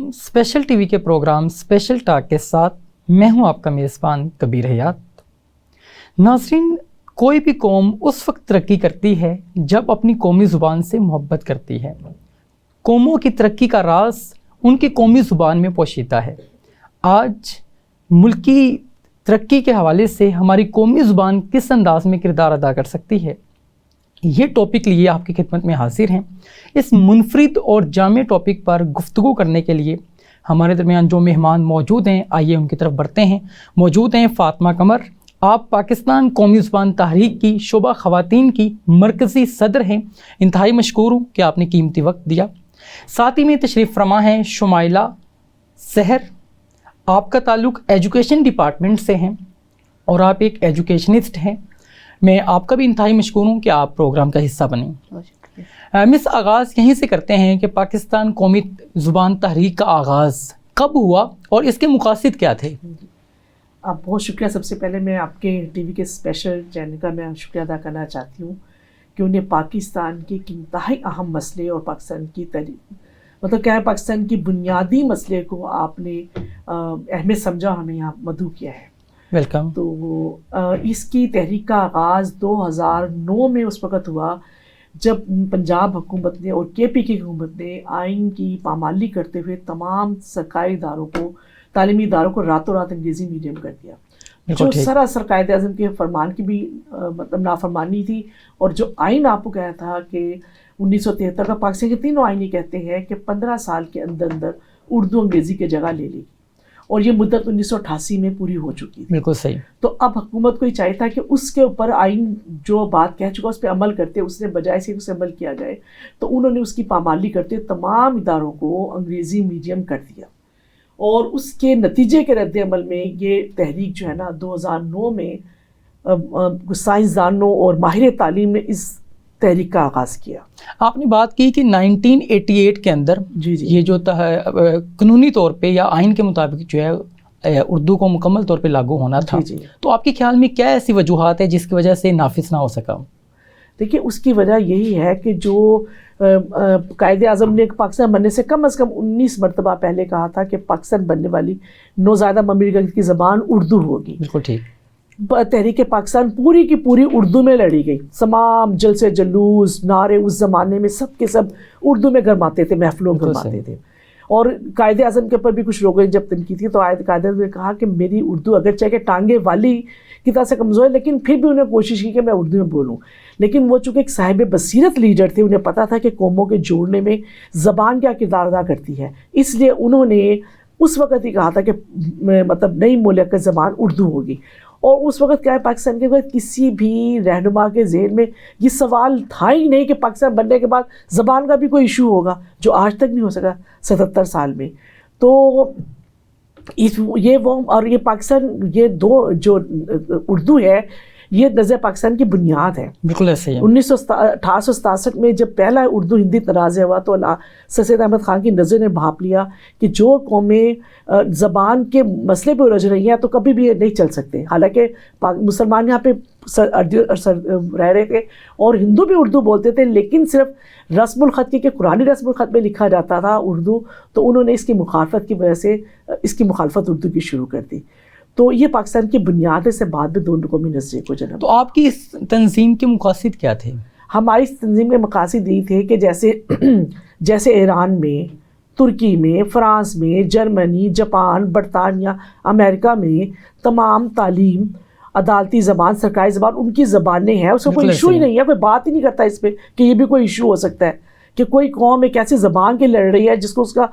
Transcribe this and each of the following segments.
Special T V کے programme special talk کے ساتھ میں ہوں آپ کا میزبان کبیر حیات۔ ناظرین، کوئی بھی قوم اس وقت ترقی کرتی ہے جب اپنی قومی زبان سے محبت کرتی ہے۔ قوموں کی ترقی کا راز ان کی قومی زبان میں پوشیدہ ہے۔ آج ملکی ترقی کے حوالے سے ہماری قومی زبان کس انداز میں کردار ادا کر سکتی ہے، یہ ٹاپک لیے آپ کی خدمت میں حاضر ہیں۔ اس منفرد اور جامع ٹاپک پر گفتگو کرنے کے لیے ہمارے درمیان جو مہمان موجود ہیں، آئیے ان کی طرف بڑھتے ہیں۔ موجود ہیں فاطمہ قمر، آپ پاکستان قومی زبان تحریک کی شعبہ خواتین کی مرکزی صدر ہیں۔ انتہائی مشکور ہوں کہ آپ نے قیمتی وقت دیا۔ ساتھ ہی میں تشریف فرما ہیں شمائلہ سحر، آپ کا تعلق ایجوکیشن ڈپارٹمنٹ سے ہیں اور آپ ایک ایجوکیشنسٹ ہیں۔ میں آپ کا بھی انتہائی مشکور ہوں کہ آپ پروگرام کا حصہ بنیں۔ مس، آغاز یہیں سے کرتے ہیں کہ پاکستان قومی زبان تحریک کا آغاز کب ہوا اور اس کے مقاصد کیا تھے؟ آپ بہت شکریہ۔ سب سے پہلے میں آپ کے ٹی وی کے اسپیشل چینل کا میں شکریہ ادا کرنا چاہتی ہوں کہ انہیں پاکستان کے انتہائی اہم مسئلے اور پاکستان کی مطلب کیا ہے، پاکستان کی بنیادی مسئلے کو آپ نے اہمیت سمجھا اور ہمیں یہاں مدعو کیا ہے۔ ویلکم۔ تو اس کی تحریک کا آغاز 2009 میں اس وقت ہوا جب پنجاب حکومت نے اور کے پی کی حکومت نے آئین کی پامالی کرتے ہوئے تمام سرکاری اداروں کو، تعلیمی اداروں کو راتوں رات انگریزی میڈیم کر دیا، جو سراسر قائد اعظم کے فرمان کی بھی مطلب نافرمانی تھی، اور جو آئین آپ کو کہا تھا کہ 1973 کا پاکستان کے تینوں آئین یہ کہتے ہیں کہ 15 سال کے اندر اندر اردو انگریزی کی جگہ لے لی، اور یہ مدت 1988 میں پوری ہو چکی تھی۔ بالکل صحیح۔ تو اب حکومت کو یہ چاہیے تھا کہ اس کے اوپر آئین جو بات کہہ چکا اس پہ عمل کرتے، اس نے بجائے سے اسے عمل کیا جائے، تو انہوں نے اس کی پامالی کرتے تمام اداروں کو انگریزی میڈیم کر دیا، اور اس کے نتیجے کے رد عمل میں یہ تحریک جو ہے نا 2009 میں سائنسدانوں اور ماہر تعلیم نے اس تحریک کا آغاز کیا۔ آپ نے بات کی کہ 1988 کے اندر یہ جو قانونی طور پہ یا آئین کے مطابق جو ہے اردو کو مکمل طور پہ لاگو ہونا تھا، تو آپ کے خیال میں کیا ایسی وجوہات ہے جس کی وجہ سے نافذ نہ ہو سکا؟ دیکھیے، اس کی وجہ یہی ہے کہ جو قائد اعظم نے پاکستان بننے سے کم از کم 19 مرتبہ پہلے کہا تھا کہ پاکستان بننے والی نوزائیدہ مملکت کی زبان اردو ہوگی۔ بالکل ٹھیک۔ تحریک پاکستان پوری کی پوری اردو میں لڑی گئی، تمام جلسے جلوس نعرے اس زمانے میں سب کے سب اردو میں گرماتے تھے، محفلوں میں گرماتے تھے۔ اور قائد اعظم کے اوپر بھی کچھ لوگوں نے جب تنقید کی تو قائد اعظم نے کہا کہ میری اردو اگرچہ کہ ٹانگے والی کی طرح سے کمزور ہے، لیکن پھر بھی انہوں نے کوشش کی کہ میں اردو میں بولوں۔ لیکن وہ چونکہ ایک صاحب بصیرت لیڈر تھے، انہیں پتہ تھا کہ قوموں کے جوڑنے میں زبان کیا کردار ادا کرتی ہے، اس لیے انہوں نے اس وقت ہی کہا تھا کہ مطلب نئی ملک زبان اردو ہوگی۔ اور اس وقت کیا ہے، پاکستان کے بعد کسی بھی رہنما کے ذہن میں یہ سوال تھا ہی نہیں کہ پاکستان بننے کے بعد زبان کا بھی کوئی ایشو ہوگا، جو آج تک نہیں ہو سکا 77 سال میں۔ تو یہ وہ اور یہ پاکستان، یہ دو جو اردو ہے یہ نظر پاکستان کی بنیاد ہے۔ بالکل ایسے ہی۔ 1867 میں جب پہلا اردو ہندی تنازع ہوا تو سر سید احمد خان کی نظر نے بھانپ لیا کہ جو قومیں زبان کے مسئلے پہ الجھ رہی ہیں تو کبھی بھی نہیں چل سکتے۔ حالانکہ مسلمان یہاں پہ رہ رہے تھے اور ہندو بھی اردو بولتے تھے، لیکن صرف رسم الخط کے قرآنی رسم الخط میں لکھا جاتا تھا اردو، تو انہوں نے اس کی مخالفت کی وجہ سے اس کی مخالفت اردو کی شروع کر دی۔ تو یہ پاکستان کی بنیاد ہے، سے بعد میں دونوں قومی نظریے کو جنم۔ تو آپ کی اس تنظیم کے مقاصد کیا تھے؟ ہماری اس تنظیم کے مقاصد یہ تھے کہ جیسے ایران میں، ترکی میں، فرانس میں، جرمنی، جاپان، برطانیہ، امریکہ میں تمام تعلیم، عدالتی زبان، سرکاری زبان ان کی زبانیں ہیں، اس کا کوئی ایشو ہی نہیں ہے، کوئی بات ہی نہیں کرتا اس پہ کہ یہ بھی کوئی ایشو ہو سکتا ہے کہ کوئی قوم ایک ایسی زبان کی لڑ رہی ہے جس کو اس کا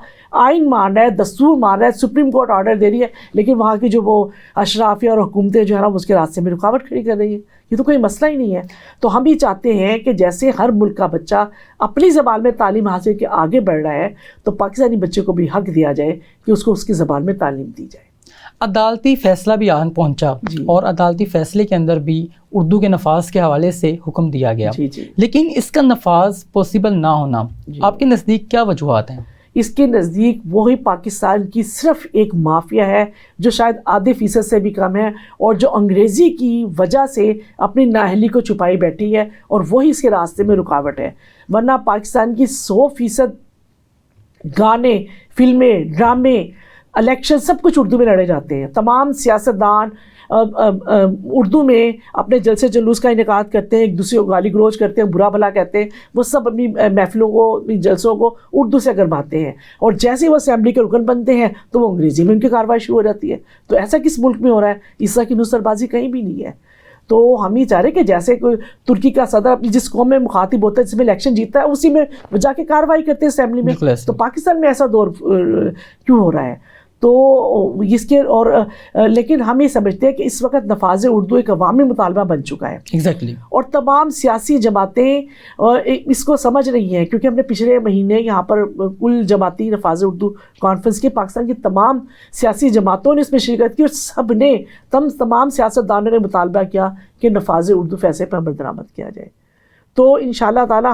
آئین مان رہا ہے، دستور مان رہا ہے، سپریم کورٹ آرڈر دے رہی ہے، لیکن وہاں کی جو وہ اشرافیہ اور حکومتیں جو ہے نا اس کے راستے میں رکاوٹ کھڑی کر رہی ہیں۔ یہ تو کوئی مسئلہ ہی نہیں ہے۔ تو ہم یہ چاہتے ہیں کہ جیسے ہر ملک کا بچہ اپنی زبان میں تعلیم حاصل کے آگے بڑھ رہا ہے، تو پاکستانی بچے کو بھی حق دیا جائے کہ اس کو اس کی زبان میں تعلیم دی جائے۔ عدالتی فیصلہ بھی آن پہنچا اور عدالتی فیصلے کے اندر بھی اردو کے نفاذ کے حوالے سے حکم دیا گیا، لیکن اس کا نفاذ پاسبل نہ ہونا آپ کے نزدیک کیا وجوہات ہیں؟ اس کے نزدیک وہی پاکستان کی صرف ایک مافیا ہے جو شاید آدھے فیصد سے بھی کم ہے، اور جو انگریزی کی وجہ سے اپنی نااہلی کو چھپائی بیٹھی ہے، اور وہی اس کے راستے میں رکاوٹ ہے۔ ورنہ پاکستان کی 100% گانے، فلمیں، ڈرامے، الیکشن سب کچھ اردو میں لڑے جاتے ہیں. تمام سیاستدان اردو میں اپنے جلسے جلوس کا انعقاد کرتے ہیں، ایک دوسرے کو گالی گلوچ کرتے ہیں، برا بھلا کہتے ہیں. وہ سب اپنی محفلوں کو، اپنی جلسوں کو اردو سے گرماتے ہیں، اور جیسے ہی وہ اسمبلی کے رکن بنتے ہیں تو وہ انگریزی میں ان کی کارروائی شروع ہو جاتی ہے. تو ایسا کس ملک میں ہو رہا ہے؟ اس طرح کی نصرت بازی کہیں بھی نہیں ہے. تو ہم یہ چاہ رہے ہیں کہ جیسے کوئی ترکی کا صدر اپنی جس قوم میں مخاطب ہوتا ہے، جس میں الیکشن جیتتا ہے، اسی میں جا کے کارروائی کرتے ہیں اسمبلی میں. تو پاکستان میں ایسا دور کیوں ہو رہا ہے؟ تو اس کے اور لیکن ہم یہ سمجھتے ہیں کہ اس وقت نفاذ اردو ایک عوامی مطالبہ بن چکا ہے. ایگزیکٹلی. اور تمام سیاسی جماعتیں اس کو سمجھ رہی ہیں، کیونکہ ہم نے پچھلے مہینے یہاں پر کل جماعتی نفاذ اردو کانفرنس کی پاکستان کی تمام سیاسی جماعتوں نے اس میں شرکت کی، اور سب نے تمام سیاستدانوں نے مطالبہ کیا کہ نفاذ اردو فیصلے پر عمل درآمد کیا جائے. تو انشاءاللہ تعالی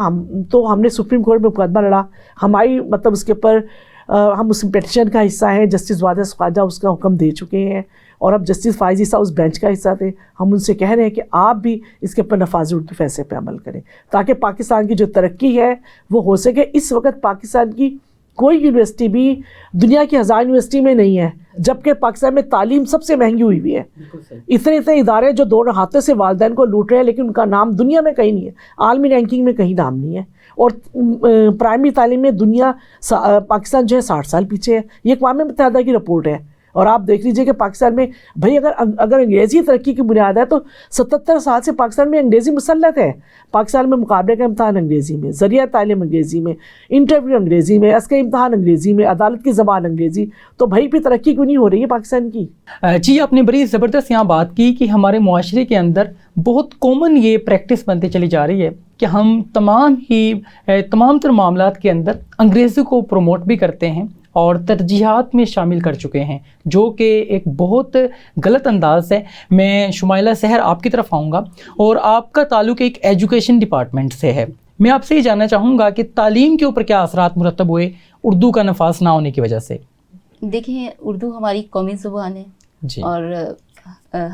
ہم نے سپریم کورٹ میں مقدمہ لڑا. ہماری مطلب اس کے اوپر ہم اس پیٹیشن کا حصہ ہیں. جسٹس وادث خواجہ اس کا حکم دے چکے ہیں، اور اب جسٹس فائزی صاحب اس بینچ کا حصہ تھے. ہم ان سے کہہ رہے ہیں کہ آپ بھی اس کے اوپر نفاذ اردو فیصلے پہ عمل کریں تاکہ پاکستان کی جو ترقی ہے وہ ہو سکے. اس وقت پاکستان کی کوئی یونیورسٹی بھی دنیا کی 1000 یونیورسٹی میں نہیں ہے، جبکہ پاکستان میں تعلیم سب سے مہنگی ہوئی ہوئی ہے. اتنے ادارے جو 2 ہاتھوں سے والدین کو لوٹ رہے ہیں، لیکن ان کا نام دنیا میں کہیں نہیں ہے، عالمی رینکنگ میں کہیں نام نہیں ہے. اور پرائمری تعلیم میں دنیا پاکستان جو ہے 60 سال پیچھے ہے. یہ اقوام متحدہ کی رپورٹ ہے. اور آپ دیکھ لیجئے کہ پاکستان میں بھائی اگر انگریزی ترقی کی بنیاد ہے تو 77 سال سے پاکستان میں انگریزی مسلط ہے. پاکستان میں مقابلے کا امتحان انگریزی میں، ذریعہ تعلیم انگریزی میں، انٹرویو انگریزی میں، عسکری امتحان انگریزی میں، عدالت کی زبان انگریزی. تو بھائی پھر ترقی کیوں نہیں ہو رہی ہے پاکستان کی؟ جی آپ نے بڑی زبردست یہاں بات کی کہ ہمارے معاشرے کے اندر بہت کامن یہ پریکٹس بنتی چلی جا رہی ہے کہ ہم تمام تر معاملات کے اندر انگریزی کو پروموٹ بھی کرتے ہیں اور ترجیحات میں شامل کر چکے ہیں، جو کہ ایک بہت غلط انداز ہے. میں شمائلہ سحر آپ کی طرف آؤں گا، اور آپ کا تعلق ایک ایجوکیشن ڈپارٹمنٹ سے ہے. میں آپ سے یہ جاننا چاہوں گا کہ تعلیم کے اوپر کیا اثرات مرتب ہوئے اردو کا نفاذ نہ ہونے کی وجہ سے؟ دیکھیں، اردو ہماری قومی زبان ہے جی، اور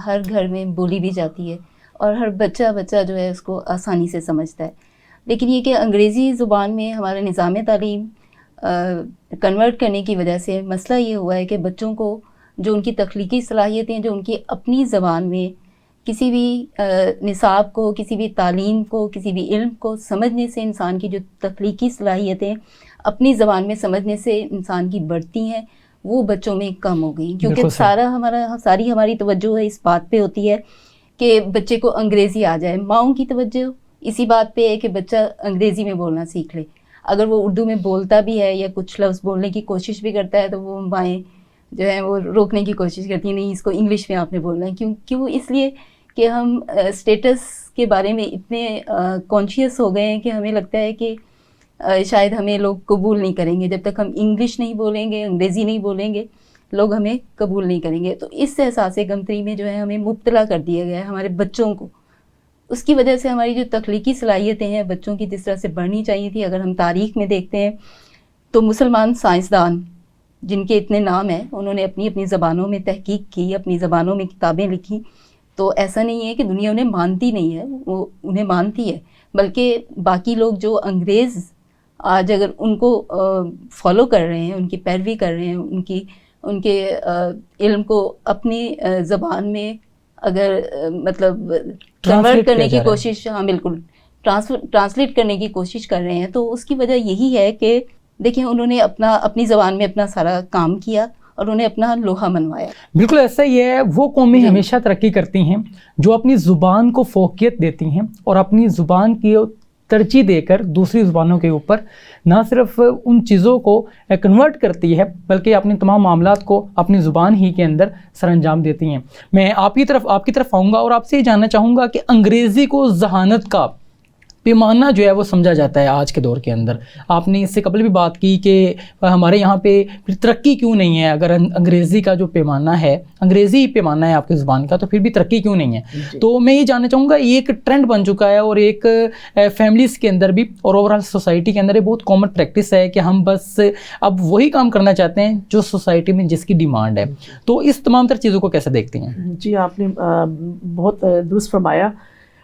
ہر گھر میں بولی بھی جاتی ہے، اور ہر بچہ جو ہے اس کو آسانی سے سمجھتا ہے. لیکن یہ کہ انگریزی زبان میں ہمارا نظام تعلیم کنورٹ کرنے کی وجہ سے مسئلہ یہ ہوا ہے کہ بچوں کو جو ان کی تخلیقی صلاحیتیں، جو ان کی اپنی زبان میں کسی بھی نصاب کو، کسی بھی تعلیم کو، کسی بھی علم کو سمجھنے سے انسان کی جو تخلیقی صلاحیتیں اپنی زبان میں سمجھنے سے انسان کی بڑھتی ہیں، وہ بچوں میں کم ہو گئی. کیونکہ ساری ہماری توجہ ہے اس بات پہ ہوتی ہے کہ بچے کو انگریزی آ جائے. ماؤں کی توجہ اسی بات پہ ہے کہ بچہ انگریزی میں بولنا سیکھ لے. اگر وہ اردو میں بولتا بھی ہے یا کچھ لفظ بولنے کی کوشش بھی کرتا ہے تو وہ مائیں جو ہیں وہ روکنے کی کوشش کرتی ہیں، نہیں اس کو انگلش میں آپ نے بولنا ہے. کیوں؟ اس لیے کہ ہم اسٹیٹس کے بارے میں اتنے کانشیس ہو گئے ہیں کہ ہمیں لگتا ہے کہ شاید ہمیں لوگ قبول نہیں کریں گے جب تک ہم انگلش نہیں بولیں گے، انگریزی نہیں بولیں گے، لوگ ہمیں قبول نہیں کریں گے. تو اس احساس کمتری میں جو ہے ہمیں مبتلا کر دیا گیا ہے ہمارے بچوں کو. اس کی وجہ سے ہماری جو تخلیقی صلاحیتیں ہیں بچوں کی جس طرح سے بڑھنی چاہیے تھی، اگر ہم تاریخ میں دیکھتے ہیں تو مسلمان سائنسدان جن کے اتنے نام ہیں، انہوں نے اپنی زبانوں میں تحقیق کی، اپنی زبانوں میں کتابیں لکھی. تو ایسا نہیں ہے کہ دنیا انہیں مانتی نہیں ہے، وہ انہیں مانتی ہے. بلکہ باقی لوگ جو انگریز آج اگر ان کو فالو کر رہے ہیں، ان کی پیروی کر رہے ہیں، ان کے علم کو اپنی زبان میں اگر مطلب کنورٹ کرنے کی کوشش، ہاں بالکل ٹرانسلیٹ کرنے کی کوشش کر رہے ہیں، تو اس کی وجہ یہی ہے کہ دیکھیں انہوں نے اپنی زبان میں اپنا سارا کام کیا اور انہیں اپنا لوہا منوایا. بالکل ایسا ہی ہے. وہ قومیں ہمیشہ ترقی کرتی ہیں جو اپنی زبان کو فوقیت دیتی ہیں اور اپنی زبان کی ترجیح دے کر دوسری زبانوں کے اوپر نہ صرف ان چیزوں کو کنورٹ کرتی ہے بلکہ اپنے تمام معاملات کو اپنی زبان ہی کے اندر سر انجام دیتی ہیں. میں آپ کی طرف آؤں گا اور آپ سے یہ جاننا چاہوں گا کہ انگریزی کو ذہانت کا پیمانہ جو ہے وہ سمجھا جاتا ہے آج کے دور کے اندر. آپ نے اس سے قبل بھی بات کی کہ ہمارے یہاں پہ پھر ترقی کیوں نہیں ہے؟ اگر انگریزی کا جو پیمانہ ہے، انگریزی پیمانہ ہے آپ کی زبان کا، تو پھر بھی ترقی کیوں نہیں ہے؟ تو میں یہ جاننا چاہوں گا، یہ ایک ٹرینڈ بن چکا ہے اور ایک فیملیز کے اندر بھی اور اوور آل سوسائٹی کے اندر یہ بہت کامن پریکٹس ہے کہ ہم بس اب وہی کام کرنا چاہتے ہیں جو سوسائٹی میں جس کی ڈیمانڈ ہے. تو اس تمام تر چیزوں کو کیسے دیکھتی ہیں؟ جی آپ نے بہت درست فرمایا.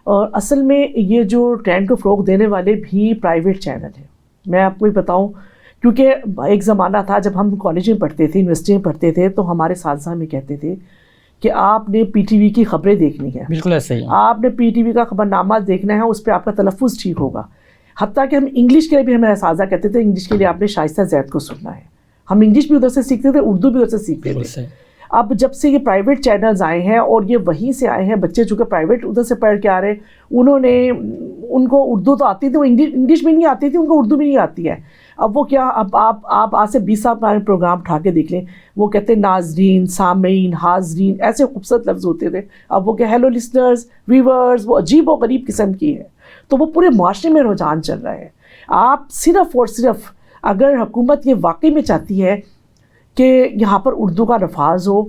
اور اصل میں یہ جو ٹرینڈ کو فروغ دینے والے بھی پرائیویٹ چینل ہیں. میں آپ کو یہ بتاؤں کیونکہ ایک زمانہ تھا جب ہم کالج میں پڑھتے تھے، یونیورسٹی میں پڑھتے تھے، تو ہمارے اساتذہ ہمیں کہتے تھے کہ آپ نے پی ٹی وی کی خبریں دیکھنی ہے، بالکل ایسے ہی، آپ نے پی ٹی وی کا خبرنامہ دیکھنا ہے، اس پہ آپ کا تلفظ ٹھیک ہوگا. حتیٰ کہ ہم انگلش کے لیے بھی ہمیں اساتذہ کہتے تھے انگلش کے لیے آپ نے شائستہ زید کو سننا ہے. ہم انگلش بھی ادھر سے سیکھتے تھے، اردو بھی ادھر سے سیکھتے تھے. اب جب سے یہ پرائیویٹ چینلز آئے ہیں اور یہ وہیں سے آئے ہیں، بچے چونکہ پرائیویٹ ادھر سے پڑھ کے آ رہے ہیں، ان کو اردو تو آتی تھی، وہ انگلش بھی نہیں آتی تھی، ان کو اردو بھی نہیں آتی ہے. اب وہ کیا، اب آپ آج سے 20 سال پرانے پروگرام اٹھا کے دیکھ لیں، وہ کہتے ہیں ناظرین، سامعین، حاضرین، ایسے خوبصورت لفظ ہوتے تھے. اب وہ کہ ہیلو لسنرز، ویورز، وہ عجیب و غریب قسم کی ہے. تو وہ پورے معاشرے میں رجحان چل رہا ہے. آپ صرف اور صرف اگر حکومت یہ واقعی میں چاہتی ہے کہ یہاں پر اردو کا نفاذ ہو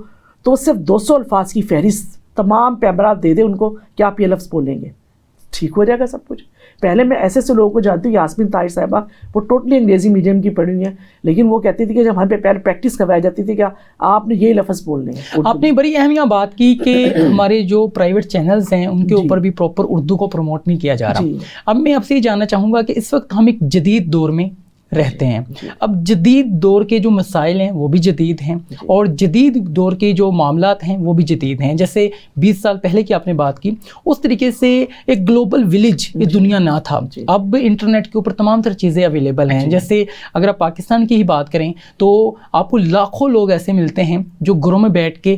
تو صرف 200 الفاظ کی فہرست تمام پیمبرات دے دے ان کو کہ آپ یہ لفظ بولیں گے، ٹھیک ہو جائے گا سب کچھ. پہلے میں ایسے لوگوں کو جانتی ہوں، یاسمین طاہر صاحبہ، وہ ٹوٹلی انگریزی میڈیم کی پڑھی ہوئی ہیں، لیکن وہ کہتی تھی کہ جب ہم پہ پہلے پریکٹس کروائی جاتی تھی کہ آپ نے یہ لفظ بولنے ہیں. آپ نے بڑی اہم بات کی کہ ہمارے جو پرائیویٹ چینلز ہیں ان کے اوپر بھی پراپر اردو کو پروموٹ نہیں کیا جا رہا. اب میں آپ سے یہ جاننا چاہوں گا کہ اس وقت ہم ایک جدید دور میں رہتے ہیں. اب جدید دور کے جو مسائل ہیں وہ بھی جدید ہیں اور جدید دور کے جو معاملات ہیں وہ بھی جدید ہیں. جیسے 20 سال پہلے کی آپ نے بات کی، اس طریقے سے ایک گلوبل ولیج یہ دنیا نہ تھا. اب انٹرنیٹ کے اوپر تمام تر چیزیں اویلیبل ہیں. جیسے اگر آپ پاکستان کی ہی بات کریں تو آپ کو لاکھوں لوگ ایسے ملتے ہیں جو گھروں میں بیٹھ کے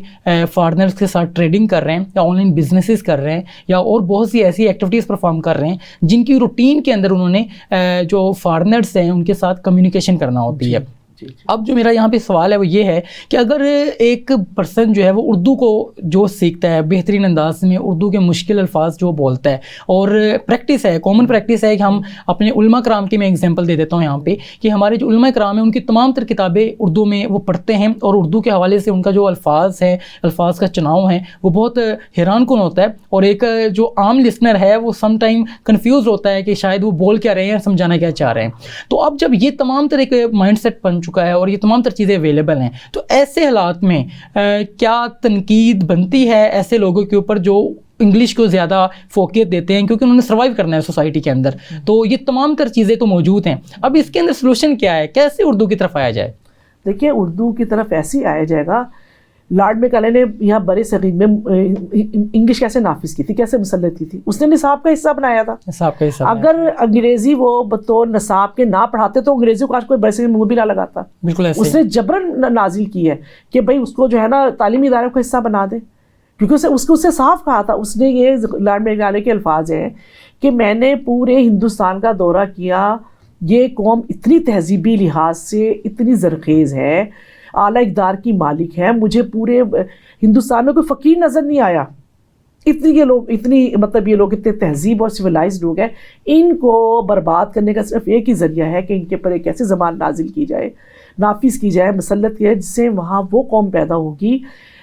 فارنرز کے ساتھ ٹریڈنگ کر رہے ہیں یا آن لائن بزنسز کر رہے ہیں یا اور بہت سی ایسی ایکٹیویٹیز پرفارم کر رہے ہیں جن کی روٹین کے اندر انہوں نے جو فارنرز ہیں ان کے ساتھ کمیونیکیشن کرنا ہوتی ہے. اب جو میرا یہاں پہ سوال ہے وہ یہ ہے کہ اگر ایک پرسن جو ہے وہ اردو کو جو سیکھتا ہے بہترین انداز میں، اردو کے مشکل الفاظ جو بولتا ہے اور پریکٹس ہے، کامن پریکٹس ہے کہ ہم اپنے علماء کرام کی میں ایگزامپل دے دیتا ہوں یہاں پہ کہ ہمارے جو علماء کرام ہیں ان کی تمام تر کتابیں اردو میں وہ پڑھتے ہیں اور اردو کے حوالے سے ان کا جو الفاظ ہے، الفاظ کا چناؤ ہے وہ بہت حیران کن ہوتا ہے اور ایک جو عام لسنر ہے وہ سم ٹائم کنفیوز ہوتا ہے کہ شاید وہ بول کیا رہے ہیں، سمجھانا کیا چاہ رہے ہیں. تو اب جب یہ تمام تر ایک مائنڈ سیٹ بن چکا ہے اور یہ تمام تر چیزیں اویلیبل ہیں تو ایسے حالات میں کیا تنقید بنتی ہے ایسے لوگوں کے اوپر جو انگلش کو زیادہ فوکیت دیتے ہیں کیونکہ انہوں نے سروائیو کرنا ہے سوسائٹی کے اندر؟ تو یہ تمام تر چیزیں تو موجود ہیں. اب اس کے اندر سلوشن کیا ہے، کیسے اردو کی طرف آیا جائے؟ دیکھیے اردو کی طرف ایسے ہی آیا جائے گا. لارڈ میکالے نے یہاں برے صغیر میں انگلش کیسے نافذ کی تھی، کیسے مسلط کی تھی، اس نے نصاب کا حصہ بنایا تھا. نصاب کا حصہ اگر انگریزی وہ بطور نصاب کے نہ پڑھاتے تو انگریزی کو آج کوئی برے صغیر منہ بھی نہ لگاتا. بالکل ایسے اس نے جبرن نازل کی ہے کہ بھائی اس کو جو ہے نا تعلیمی ادارے کا حصہ بنا دے، کیونکہ اس سے صاف کہا تھا. اس نے یہ لارڈ میکالے کے الفاظ ہیں کہ میں نے پورے ہندوستان کا دورہ کیا، یہ قوم اتنی تہذیبی لحاظ سے اتنی زرخیز ہے، اعلیٰ اقدار کی مالک ہے، مجھے پورے ہندوستان میں کوئی فقیر نظر نہیں آیا. یہ لوگ اتنے تہذیب اور سویلائزڈ لوگ ہیں. ان کو برباد کرنے کا صرف ایک ہی ذریعہ ہے کہ ان کے پر ایک ایسی زبان نازل کی جائے، نافذ کی جائے، مسلط کی جائے، جس سے وہاں وہ قوم پیدا ہوگی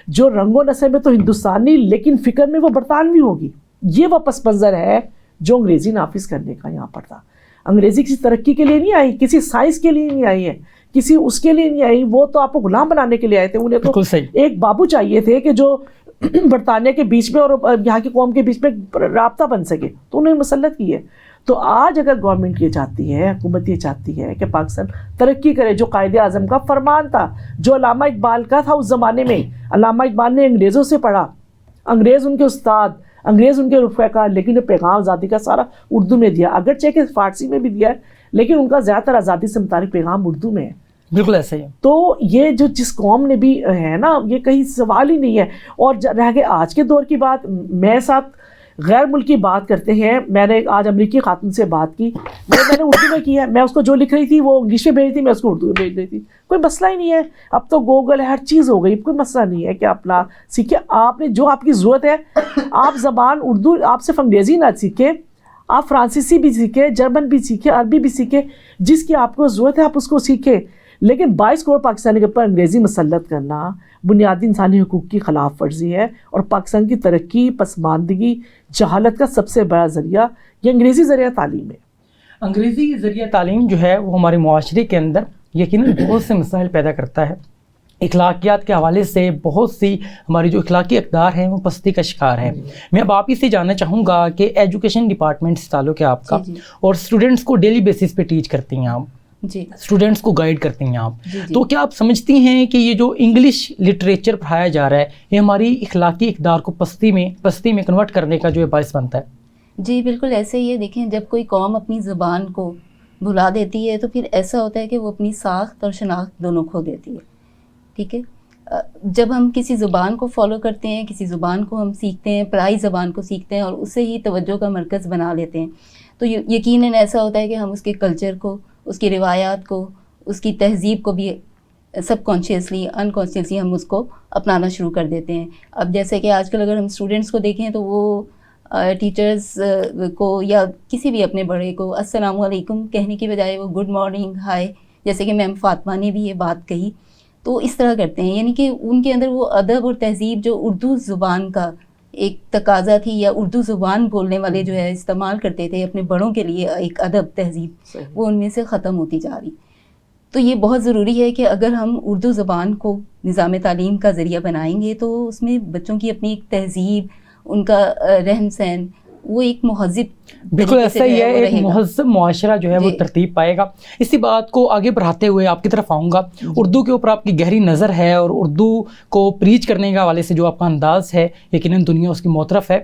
جو رنگ و نسل میں تو ہندوستانی لیکن فکر میں وہ برطانوی ہوگی. یہ وہ پس منظر ہے جو انگریزی نافذ کرنے کا یہاں پر تھا. انگریزی کسی ترقی کے لیے نہیں آئی، کسی سائنس کے لیے نہیں آئی ہے، کسی اس کے لیے نہیں آئی، وہ تو آپ کو غلام بنانے کے لیے آئے تھے. انہیں تو ایک بابو چاہیے تھے کہ جو برطانیہ کے بیچ میں اور یہاں کی قوم کے بیچ میں رابطہ بن سکے، تو انہیں مسلط کی ہے. تو آج اگر گورنمنٹ یہ چاہتی ہے، حکومت یہ چاہتی ہے کہ پاکستان ترقی کرے، جو قائد اعظم کا فرمان تھا، جو علامہ اقبال کا تھا اس زمانے میں. علامہ اقبال نے انگریزوں سے پڑھا، انگریز ان کے استاد، انگریز ان کے رفقا، لیکن پیغام آزادی کا سارا اردو میں دیا. اگرچہ کہ فارسی میں بھی دیا ہے لیکن ان کا زیادہ تر آزادی سے متعلق پیغام اردو میں ہے. بالکل ایسا ہی ہے. تو یہ جو جس قوم نے بھی ہے نا، یہ کہیں سوال ہی نہیں ہے. اور رہ گئے آج کے دور کی بات، میں ساتھ غیر ملکی بات کرتے ہیں. میں نے آج امریکی خاتون سے بات کی، میں نے اردو میں کی ہے. میں اس کو جو لکھ رہی تھی وہ انگلش میں بھیج رہی تھی، میں اس کو اردو میں بھیج رہی تھی. کوئی مسئلہ ہی نہیں ہے. اب تو گوگل ہے، ہر چیز ہو گئی، کوئی مسئلہ نہیں ہے کہ اپنا سیکھے. آپ نے جو آپ کی ضرورت ہے، آپ زبان اردو، آپ صرف انگریزی نہ سیکھیں، آپ فرانسیسی بھی سیکھیں، جرمن بھی سیکھیں، عربی بھی سیکھیں، جس کی آپ کو ضرورت ہے آپ اس کو سیکھیں. لیکن 22 کروڑ پاکستانی کے اوپر انگریزی مسلط کرنا بنیادی انسانی حقوق کی خلاف ورزی ہے. اور پاکستان کی ترقی، پسماندگی، جہالت کا سب سے بڑا ذریعہ یہ انگریزی ذریعہ تعلیم ہے. انگریزی ذریعہ تعلیم جو ہے وہ ہمارے معاشرے کے اندر یقیناً بہت سے مسائل پیدا کرتا ہے. اخلاقیات کے حوالے سے بہت سی ہماری جو اخلاقی اقدار ہیں وہ پستی کا شکار ہیں. میں اب آپ ہی سے جاننا چاہوں گا کہ ایجوکیشن ڈپارٹمنٹ سے تعلق ہے آپ کا، اور اسٹوڈنٹس کو ڈیلی بیسس پہ ٹیچ کرتی ہیں آپ، جی اسٹوڈینٹس کو گائیڈ کرتی ہیں آپ. جی جی. تو کیا آپ سمجھتی ہیں کہ یہ جو انگلش لٹریچر پڑھایا جا رہا ہے یہ ہماری اخلاقی اقدار کو پستی میں کنورٹ کرنے کا جو ہے باعث بنتا ہے؟ جی بالکل ایسے ہی ہے. دیکھیں جب کوئی قوم اپنی زبان کو بھلا دیتی ہے تو پھر ایسا ہوتا ہے کہ وہ اپنی ساخت اور شناخت دونوں کھو دیتی ہے. ٹھیک ہے. جب ہم کسی زبان کو فالو کرتے ہیں، کسی زبان کو ہم سیکھتے ہیں، پرائی زبان کو سیکھتے ہیں اور اسے ہی توجہ کا مرکز بنا لیتے ہیں، تو یقیناً ایسا ہوتا ہے کہ ہم اس کے کلچر کو، اس کی روایات کو، اس کی تہذیب کو بھی سب کانشیسلی انکانشیسلی ہم اس کو اپنانا شروع کر دیتے ہیں. اب جیسے کہ آج کل اگر ہم اسٹوڈنٹس کو دیکھیں تو وہ ٹیچرز کو یا کسی بھی اپنے بڑے کو السلام علیکم کہنے کی بجائے وہ گڈ مارننگ، ہائے، جیسے کہ میم فاطمہ نے بھی یہ بات کہی، تو اس طرح کرتے ہیں. یعنی کہ ان کے اندر وہ ادب اور تہذیب جو اردو زبان کا ایک تقاضا تھی، یا اردو زبان بولنے والے جو ہے استعمال کرتے تھے اپنے بڑوں کے لیے ایک ادب تہذیب، وہ ان میں سے ختم ہوتی جا رہی. تو یہ بہت ضروری ہے کہ اگر ہم اردو زبان کو نظام تعلیم کا ذریعہ بنائیں گے تو اس میں بچوں کی اپنی ایک تہذیب، ان کا رہن سہن، وہ ایک مہذب، بالکل ایسا ہی ہے، ایک مہذب معاشرہ جو ہے وہ ترتیب پائے گا. اسی بات کو آگے بڑھاتے ہوئے آپ کی طرف آؤں گا. اردو کے اوپر آپ کی گہری نظر ہے اور اردو کو پریچ کرنے کے حوالے سے جو آپ کا انداز ہے یقیناً دنیا اس کی معترف ہے.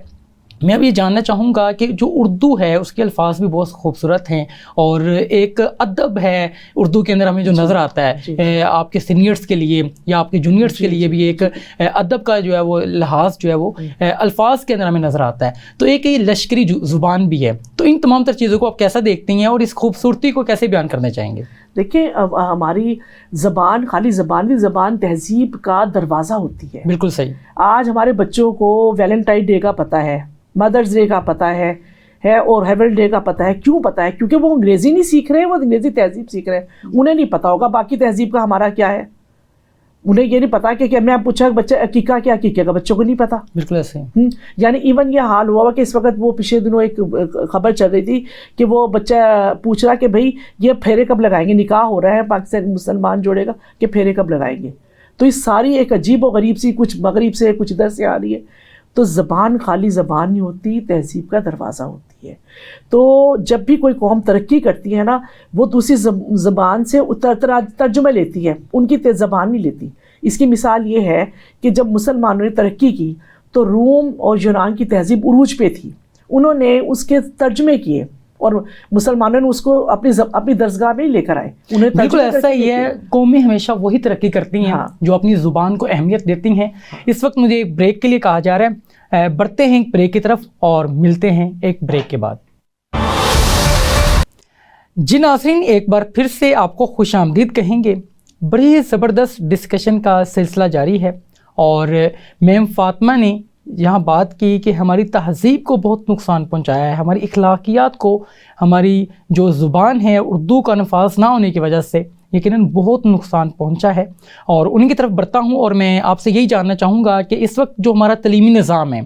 میں اب یہ جاننا چاہوں گا کہ جو اردو ہے اس کے الفاظ بھی بہت خوبصورت ہیں اور ایک ادب ہے اردو کے اندر ہمیں جو نظر آتا ہے. آپ کے سینئرس کے لیے یا آپ کے جونیئرس کے لیے بھی ایک ادب کا جو ہے وہ لحاظ جو ہے وہ الفاظ کے اندر ہمیں نظر آتا ہے. تو ایک یہ لشکری زبان بھی ہے. تو ان تمام تر چیزوں کو آپ کیسا دیکھتی ہیں اور اس خوبصورتی کو کیسے بیان کرنا چاہیں گے؟ دیکھیں ہماری زبان خالی زبان تہذیب کا دروازہ ہوتی ہے. بالکل صحیح. آج ہمارے بچوں کو ویلنٹائن ڈے کا پتہ ہے، مدرز ڈے کا پتہ ہے اور ہیول ڈے کا پتہ ہے. کیوں پتہ ہے؟ کیونکہ وہ انگریزی نہیں سیکھ رہے ہیں، وہ انگریزی تہذیب سیکھ رہے ہیں. انہیں نہیں پتہ ہوگا باقی تہذیب کا ہمارا کیا ہے. انہیں یہ نہیں پتا کہ میں پوچھا بچہ عقیقہ کیا، عقیقے کا بچوں کو نہیں پتا. بالکل ایسے. یعنی ایون یہ حال ہوا کہ اس وقت وہ پچھلے دنوں ایک خبر چل رہی تھی کہ وہ بچہ پوچھ رہا کہ بھائی یہ پھیرے کب لگائیں گے، نکاح ہو رہا ہے پاکستان مسلمان جوڑے گا، کہ پھیرے کب لگائیں گے. تو یہ ساری ایک عجیب و غریب سی، کچھ مغرب سے کچھ ادھر سے آ رہی ہے. تو زبان خالی زبان نہیں ہوتی، تہذیب کا دروازہ ہوتی ہے. تو جب بھی کوئی قوم ترقی کرتی ہے نا، وہ دوسری زبان سے ترجمہ لیتی ہے، ان کی زبان نہیں لیتی. اس کی مثال یہ ہے کہ جب مسلمانوں نے ترقی کی تو روم اور یونان کی تہذیب عروج پہ تھی، انہوں نے اس کے ترجمے کیے اور مسلمانوں نے اس کو اپنی درسگاہ میں لے کر آئے. بالکل ایسا ہی ہے. قومیں ہمیشہ وہی ترقی کرتی ہیں جو اپنی زبان کو اہمیت دیتی ہیں. اس وقت مجھے ایک بریک کے لیے کہا جا رہا ہے، بڑھتے ہیں ایک بریک کی طرف اور ملتے ہیں ایک بریک کے بعد. جی ناظرین، ایک بار پھر سے آپ کو خوش آمدید کہیں گے. بڑی زبردست ڈسکشن کا سلسلہ جاری ہے اور میم فاطمہ نے یہاں بات کی کہ ہماری تہذیب کو بہت نقصان پہنچایا ہے، ہماری اخلاقیات کو، ہماری جو زبان ہے اردو کا نفاذ نہ ہونے کی وجہ سے یقیناً بہت نقصان پہنچا ہے. اور ان کی طرف بڑھتا ہوں اور میں آپ سے یہی جاننا چاہوں گا کہ اس وقت جو ہمارا تعلیمی نظام ہے،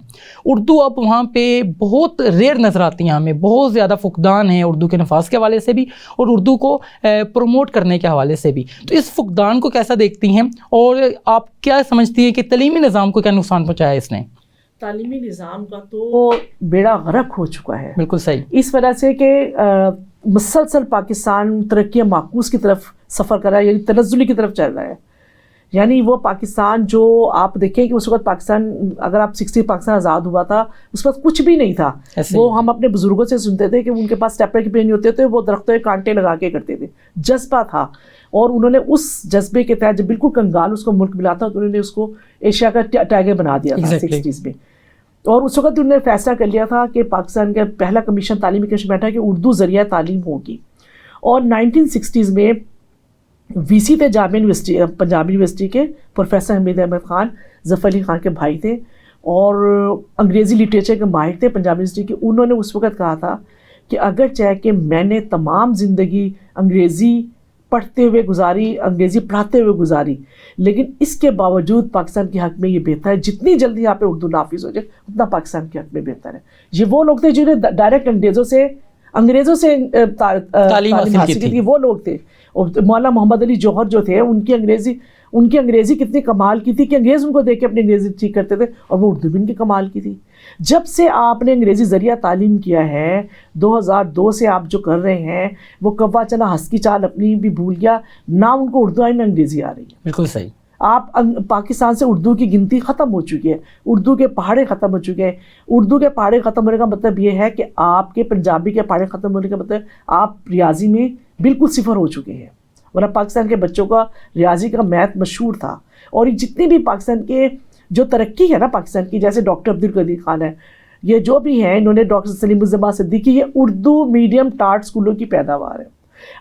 اردو اب وہاں پہ بہت ریئر نظر آتی ہیں، ہمیں بہت زیادہ فقدان ہے اردو کے نفاذ کے حوالے سے بھی اور اردو کو پروموٹ کرنے کے حوالے سے بھی. تو اس فقدان کو کیسا دیکھتی ہیں اور آپ کیا سمجھتی ہیں کہ تعلیمی نظام کو کیا نقصان پہنچایا اس نے؟ تعلیمی نظام کا تو بیڑا غرق ہو چکا ہے. بالکل صحیح. اس وجہ سے کہ مسلسل پاکستان ترقی معکوس کی طرف سفر کر رہا ہے، یعنی تنزلی کی طرف چل رہا ہے. یعنی وہ پاکستان جو آپ دیکھیں کہ اس وقت پاکستان، اگر آپ 60 پاکستان آزاد ہوا تھا اس وقت کچھ بھی نہیں تھا. وہ ہم اپنے بزرگوں سے سنتے تھے کہ ان کے پاس اسٹیپلر کے پین نہیں ہوتے تھے، وہ درختوں کے کانٹے لگا کے کرتے تھے. جذبہ تھا اور انہوں نے اس جذبے کے تحت جب بالکل کنگال اس کو ملک ملا تھا تو انہوں نے اس کو ایشیا کا ٹائگر بنا دیا تھا 60s میں. اور اس وقت انہوں نے فیصلہ کر لیا تھا کہ پاکستان کا پہلا کمیشن، تعلیمی کمیشن بیٹھا کہ اردو ذریعہ تعلیم ہوگی. اور 1960s میں وی سی تھے جامعہ یونیورسٹی، پنجاب یونیورسٹی کے پروفیسر حمید احمد خان، ظفر علی خان کے بھائی تھے اور انگریزی لٹریچر کے ماہر تھے پنجاب یونیورسٹی کے. انہوں نے اس وقت کہا تھا کہ اگر چاہے کہ میں نے تمام زندگی انگریزی پڑھتے ہوئے گزاری، انگریزی پڑھاتے ہوئے گزاری، لیکن اس کے باوجود پاکستان کے حق میں یہ بہتر ہے جتنی جلدی یہاں پہ اردو نافذ ہو جائے اتنا پاکستان کے حق میں بہتر ہے. یہ وہ لوگ تھے جنہوں نے ڈائریکٹ انگریزوں سے تعلیم حاصل کی تھی. وہ لوگ تھے. اور مولانا محمد علی جوہر جو تھے ان کی انگریزی ان کی انگریزی کتنی کمال کی تھی کہ انگریز ان کو دیکھ کے اپنی انگریزی ٹھیک کرتے تھے, اور وہ اردو بھی ان کی کمال کی تھی. جب سے آپ نے انگریزی ذریعہ تعلیم کیا ہے 2002 سے آپ جو کر رہے ہیں, وہ کوا چلا ہنس کی چال اپنی بھی بھول گیا, نہ ان کو اردو آئی نہ انگریزی آ رہی ہے. بالکل صحیح. آپ پاکستان سے اردو کی گنتی ختم ہو چکی ہے, اردو کے پہاڑے ختم ہو چکے ہیں. اردو کے پہاڑے ختم ہونے کا مطلب یہ ہے کہ آپ کے پنجابی کے پہاڑے ختم ہونے کا مطلب آپ ریاضی میں بالکل صفر ہو چکے ہیں. ورنہ پاکستان کے بچوں کا ریاضی کا میتھ مشہور تھا. اور یہ جتنی بھی پاکستان کے جو ترقی ہے نا پاکستان کی, جیسے ڈاکٹر عبدالقدیر خان ہے, یہ جو بھی ہیں, انہوں نے ڈاکٹر سلیم الزمان صدیقی, یہ اردو میڈیم ٹاٹ اسکولوں کی پیداوار ہے.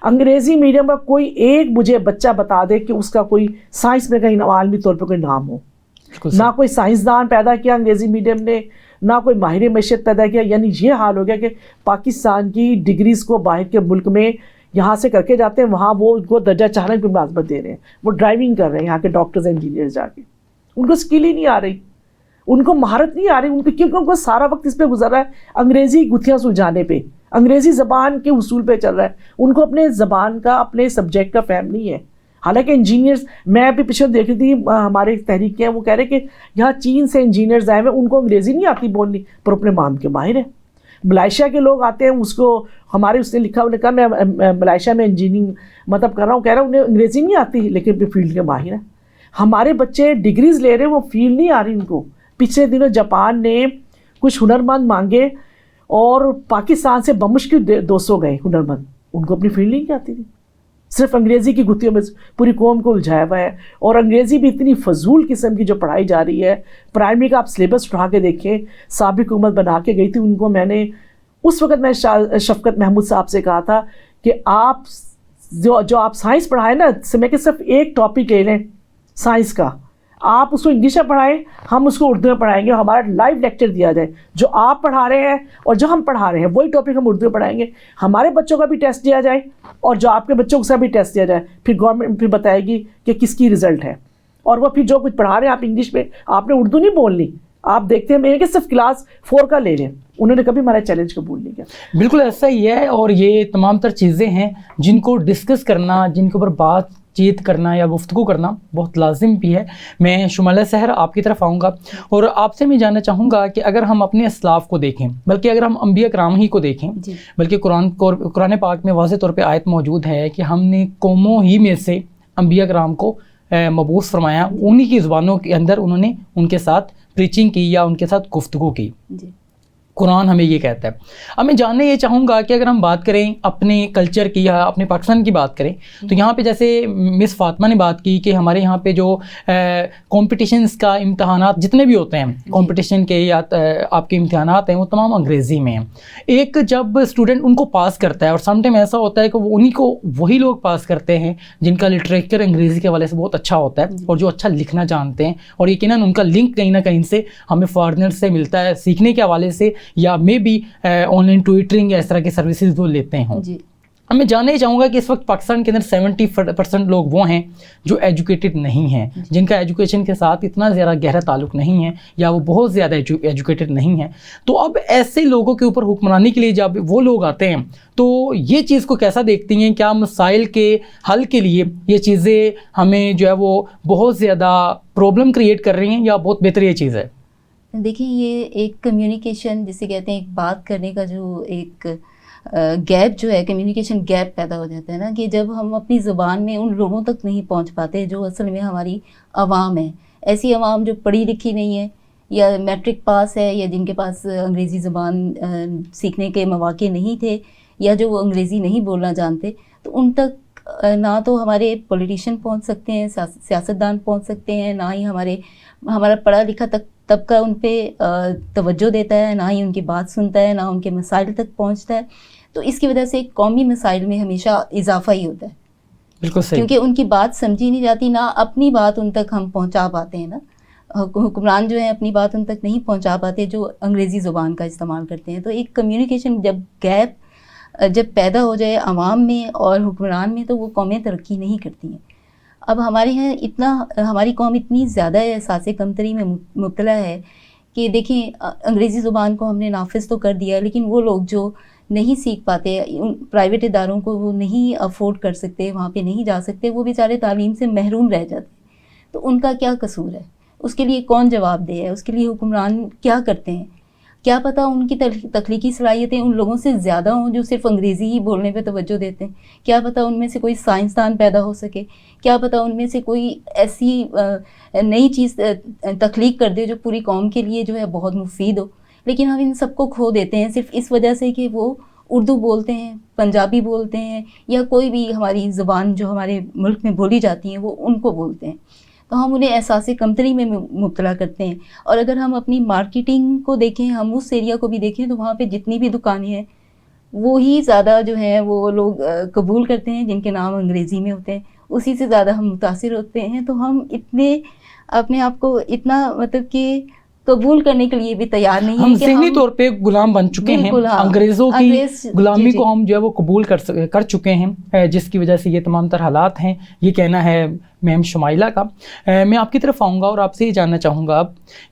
انگریزی میڈیم کا کوئی ایک مجھے بچہ بتا دے کہ اس کا کوئی سائنس میں کہیں عالمی طور پہ کوئی نام ہو. نہ کوئی سائنسدان پیدا کیا انگریزی میڈیم نے, نہ کوئی ماہر معیشت پیدا کیا. یعنی یہ حال ہو گیا کہ پاکستان کی ڈگریز کو باہر کے ملک میں یہاں سے کر کے جاتے ہیں, وہاں وہ ان کو درجہ چاہنے کی ملازمت دے رہے ہیں. وہ ڈرائیونگ کر رہے ہیں یہاں کے ڈاکٹرز انجینئرز جا کے, ان کو اسکل ہی نہیں آ رہی, ان کو مہارت نہیں آ رہی ان کو, کیونکہ ان کو سارا وقت اس پہ گزر رہا ہے انگریزی گتھیاں سلجھانے پہ, انگریزی زبان کے اصول پہ چل رہا ہے. ان کو اپنے زبان کا, اپنے سبجیکٹ کا فہم نہیں ہے. حالانکہ انجینئرز, میں ابھی پیچھے دیکھ رہی تھی ہمارے تحریک ہیں, وہ کہہ رہے کہ یہاں چین سے انجینئرز آئے ہوئے, ان کو انگریزی نہیں آتی بولنی, پر اپنے مام کے ماہر ہیں. ملائیشیا کے لوگ آتے ہیں, اس کو ہمارے اس نے لکھا, انہوں نے کہا میں ملائیشیا میں انجینئرنگ مطلب کر رہا ہوں, کہہ رہا ہوں انہیں انگریزی نہیں آتی لیکن اپنے فیلڈ کے ماہر ہیں. ہمارے بچے ڈگریز لے رہے ہیں, وہ فیلڈ نہیں آ رہی ان کو. پچھلے دنوں جاپان نے کچھ ہنرمند مانگے اور پاکستان سے بمشکل 200 گئے ہنرمند, ان کو اپنی فیلڈ نہیں آتی تھی. صرف انگریزی کی گتھیوں میں پوری قوم کو الجھایا ہوا ہے. اور انگریزی بھی اتنی فضول قسم کی جو پڑھائی جا رہی ہے. پرائمری کا آپ سلیبس اٹھا کے دیکھیں, سابق حکومت بنا کے گئی تھی, ان کو میں نے اس وقت میں شفقت محمود صاحب سے کہا تھا کہ آپ جو آپ سائنس پڑھائیں نا, میں کہ صرف ایک ٹاپک لے لیں سائنس کا, آپ اس کو انگلش میں پڑھائیں, ہم اس کو اردو میں پڑھائیں گے. ہمارا لائیو لیکچر دیا جائے, جو آپ پڑھا رہے ہیں اور جو ہم پڑھا رہے ہیں وہی ٹاپک ہم اردو میں پڑھائیں گے. ہمارے بچوں کا بھی ٹیسٹ دیا جائے اور جو آپ کے بچوں کا بھی ٹیسٹ دیا جائے, پھر گورنمنٹ پھر بتائے گی کہ کس کی رزلٹ ہے. اور وہ پھر جو کچھ پڑھا رہے ہیں آپ انگلش میں, آپ نے اردو نہیں بولنی. آپ دیکھتے ہیں میں کہ صرف کلاس 4 کا لے لیں, انہوں نے کبھی ہمارا چیلنج قبول نہیں کیا. بالکل ایسا ہی ہے. اور یہ تمام تر چیزیں ہیں جن کو ڈسکس کرنا, جن کے اوپر بات چیت کرنا یا گفتگو کرنا بہت لازم بھی ہے. میں شمالہ سحر آپ کی طرف آؤں گا اور آپ سے میں جاننا چاہوں گا کہ اگر ہم اپنے اسلاف کو دیکھیں, بلکہ اگر ہم انبیاء کرام ہی کو دیکھیں, بلکہ قرآن پاک میں واضح طور پہ آیت موجود ہے کہ ہم نے قوموں ہی میں سے انبیاء کرام کو مبعوث فرمایا, انہی کی زبانوں کے اندر انہوں نے ان کے ساتھ پریچنگ کی یا ان کے ساتھ گفتگو کی. قرآن ہمیں یہ کہتا ہے. اب میں جاننا یہ چاہوں گا کہ اگر ہم بات کریں اپنے کلچر کی یا اپنے پاکستان کی بات کریں, تو یہاں پہ جیسے مس فاطمہ نے بات کی کہ ہمارے یہاں پہ جو کمپٹیشنز کا امتحانات جتنے بھی ہوتے ہیں, کمپٹیشن کے یا آپ کے امتحانات ہیں, وہ تمام انگریزی میں ہیں. ایک جب اسٹوڈنٹ ان کو پاس کرتا ہے, اور سم ٹائم ایسا ہوتا ہے کہ وہ انہی کو وہی لوگ پاس کرتے ہیں جن کا لٹریچر انگریزی کے حوالے سے بہت اچھا ہوتا ہے اور جو اچھا لکھنا جانتے ہیں, اور یقیناً ان کا لنک کہیں نہ کہیں سے ہمیں فارنر سے ملتا ہے سیکھنے کے حوالے سے, یا مے بی آن لائن ٹویٹرنگ یا اس طرح کی سروسز وہ لیتے ہوں. اب میں جاننا ہی چاہوں گا کہ اس وقت پاکستان کے اندر 70% لوگ وہ ہیں جو ایجوکیٹڈ نہیں ہیں, جن کا ایجوکیشن کے ساتھ اتنا زیادہ گہرا تعلق نہیں ہے, یا وہ بہت زیادہ ایجوکیٹڈ نہیں ہیں. تو اب ایسے لوگوں کے اوپر حکمرانی کے لیے جب وہ لوگ آتے ہیں تو یہ چیز کو کیسا دیکھتی ہیں؟ کیا مسائل کے حل کے لیے یہ چیزیں ہمیں جو ہے وہ بہت زیادہ پرابلم کریٹ کر رہی ہیں, یا بہت بہتر یہ چیز ہے؟ دیکھیں, یہ ایک کمیونیکیشن جسے کہتے ہیں, ایک بات کرنے کا جو ایک گیپ جو ہے, کمیونیکیشن گیپ پیدا ہو جاتا ہے نا, کہ جب ہم اپنی زبان میں ان لوگوں تک نہیں پہنچ پاتے جو اصل میں ہماری عوام ہے. ایسی عوام جو پڑھی لکھی نہیں ہے, یا میٹرک پاس ہے, یا جن کے پاس انگریزی زبان سیکھنے کے مواقع نہیں تھے, یا جو وہ انگریزی نہیں بولنا جانتے, تو ان تک نہ تو ہمارے پولیٹیشین پہنچ سکتے ہیں, سیاستدان پہنچ سکتے ہیں, نہ ہی ہمارا پڑھا لکھا طبقہ ان پہ توجہ دیتا ہے, نہ ہی ان کی بات سنتا ہے, نہ ان کے مسائل تک پہنچتا ہے. تو اس کی وجہ سے قومی مسائل میں ہمیشہ اضافہ ہی ہوتا ہے. بالکل صحیح. کیونکہ ان کی بات سمجھی نہیں جاتی, نہ اپنی بات ان تک ہم پہنچا پاتے ہیں نا. حکمران جو ہیں اپنی بات ان تک نہیں پہنچا پاتے جو انگریزی زبان کا استعمال کرتے ہیں. تو ایک کمیونیکیشن جب گیپ جب پیدا ہو جائے عوام میں اور حکمران میں, تو وہ قومیں ترقی نہیں کرتی ہیں. اب ہمارے یہاں ہماری قوم اتنی زیادہ احساس کمتری میں مبتلا ہے کہ دیکھیں, انگریزی زبان کو ہم نے نافذ تو کر دیا, لیکن وہ لوگ جو نہیں سیکھ پاتے, ان پرائیویٹ اداروں کو وہ نہیں افورڈ کر سکتے, وہاں پہ نہیں جا سکتے, وہ بیچارے تعلیم سے محروم رہ جاتے. تو ان کا کیا قصور ہے؟ اس کے لیے کون جواب دہ ہے؟ اس کے لیے حکمران کیا کرتے ہیں؟ کیا پتہ ان کی تخلیقی صلاحیتیں ان لوگوں سے زیادہ ہوں جو صرف انگریزی ہی بولنے پہ توجہ دیتے ہیں. کیا پتہ ان میں سے کوئی سائنسدان پیدا ہو سکے. کیا پتہ ان میں سے کوئی ایسی نئی چیز تخلیق کر دے جو پوری قوم کے لیے جو ہے بہت مفید ہو. لیکن ہم ان سب کو کھو دیتے ہیں صرف اس وجہ سے کہ وہ اردو بولتے ہیں, پنجابی بولتے ہیں, یا کوئی بھی ہماری زبان جو ہمارے ملک میں بولی جاتی ہیں وہ ان کو بولتے ہیں. تو ہم انہیں احساس کمتری میں مبتلا کرتے ہیں. اور اگر ہم اپنی مارکیٹنگ کو دیکھیں, ہم اس ایریا کو بھی دیکھیں, تو وہاں پہ جتنی بھی دکانیں ہیں وہی زیادہ جو ہیں وہ لوگ قبول کرتے ہیں جن کے نام انگریزی میں ہوتے ہیں, اسی سے زیادہ ہم متاثر ہوتے ہیں. تو ہم اتنے اپنے آپ کو اتنا مطلب کہ قبول کرنے کے لیے بھی تیار نہیں ہم ہیں کہ ذہنی طور پہ غلام بن چکے ہیں. انگریزوں کی غلامی کو ہم جو ہے وہ قبول کر چکے ہیں, جس کی وجہ سے یہ تمام تر حالات ہیں. یہ کہنا ہے میم شمائلہ کا. میں آپ کی طرف آؤں گا اور آپ سے یہ جاننا چاہوں گا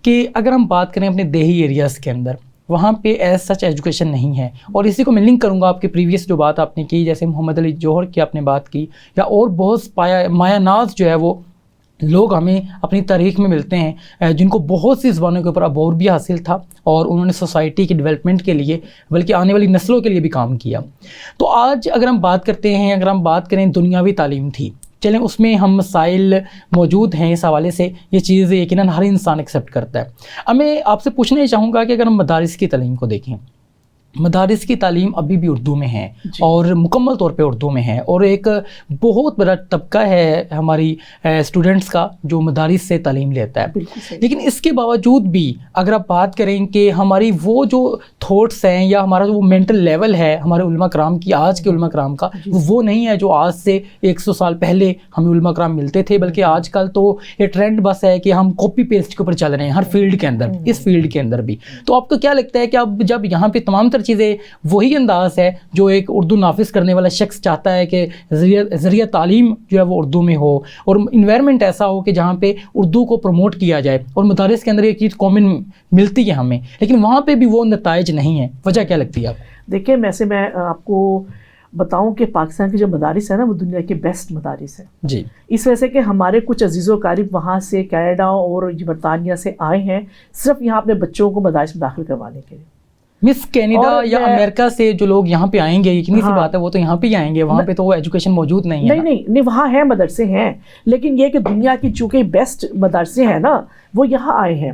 کہ اگر ہم بات کریں اپنے دیہی ایریاز کے اندر, وہاں پہ ایز سچ ایجوکیشن نہیں ہے. اور اسی کو میں لنک کروں گا آپ کے پریویس جو بات آپ نے کی, جیسے محمد علی جوہر کی آپ نے بات کی, یا اور بہت مایا ناز جو ہے وہ لوگ ہمیں اپنی تاریخ میں ملتے ہیں جن کو بہت سی زبانوں کے اوپر عبور بھی حاصل تھا, اور انہوں نے سوسائٹی کی ڈیولپمنٹ کے لیے بلکہ آنے والی نسلوں کے لیے بھی کام کیا. تو آج اگر ہم بات کرتے ہیں, اگر ہم بات کریں دنیاوی تعلیم تھی, چلیں اس میں ہم مسائل موجود ہیں, اس حوالے سے یہ چیز یقیناً ہر انسان ایکسیپٹ کرتا ہے. اب میں آپ سے پوچھنا ہی چاہوں گا کہ اگر ہم مدارس کی تعلیم کو دیکھیں, مدارس کی تعلیم ابھی بھی اردو میں ہے اور مکمل طور پہ اردو میں ہے, اور ایک بہت بڑا طبقہ ہے ہماری اسٹوڈنٹس کا جو مدارس سے تعلیم لیتا ہے. لیکن اس کے باوجود بھی اگر آپ بات کریں کہ ہماری وہ جو تھاٹس ہیں یا ہمارا جو مینٹل لیول ہے ہمارے علماء کرام کی, آج کے علماء کرام کا, وہ نہیں ہے جو آج سے 100 سال پہلے ہمیں علماء کرام ملتے تھے. بلکہ آج کل تو یہ ٹرینڈ بس ہے کہ ہم کاپی پیسٹ کے اوپر چل رہے ہیں ہر فیلڈ کے اندر, اس فیلڈ کے اندر بھی. تو آپ کو کیا لگتا ہے کہ اب جب یہاں پہ تمام تر چیزیں وہی انداز ہے جو ایک اردو نافذ کرنے والا شخص چاہتا ہے کہ ذریعہ تعلیم جو ہے وہ اردو میں ہو, اور انوائرمنٹ ایسا ہو کہ جہاں پہ اردو کو پروموٹ کیا جائے, اور مدارس کے اندر ایک چیز کامن ملتی ہے ہمیں, لیکن وہاں پہ بھی وہ نتائج نہیں ہیں, وجہ کیا لگتی ہے آپ؟ دیکھیں, میں آپ کو بتاؤں کہ پاکستان کے جو مدارس ہیں نا وہ دنیا کے بیسٹ مدارس ہیں جی. اس وجہ سے کہ ہمارے کچھ عزیز و قریب وہاں سے کینیڈا اور برطانیہ سے آئے ہیں صرف یہاں اپنے بچوں کو مدارس میں داخل کروانے کے لیے. مس کینیڈا یا امریکہ سے جو لوگ یہاں پہ آئیں گے, یقینی سی بات ہے وہ تو یہاں پہ ہی آئیں گے, وہاں پہ تو وہ ایجوکیشن موجود نہیں ہے. نہیں, وہاں ہیں مدرسے ہیں, لیکن یہ کہ دنیا کی چونکہ بیسٹ مدرسے ہیں نا وہ یہاں آئے ہیں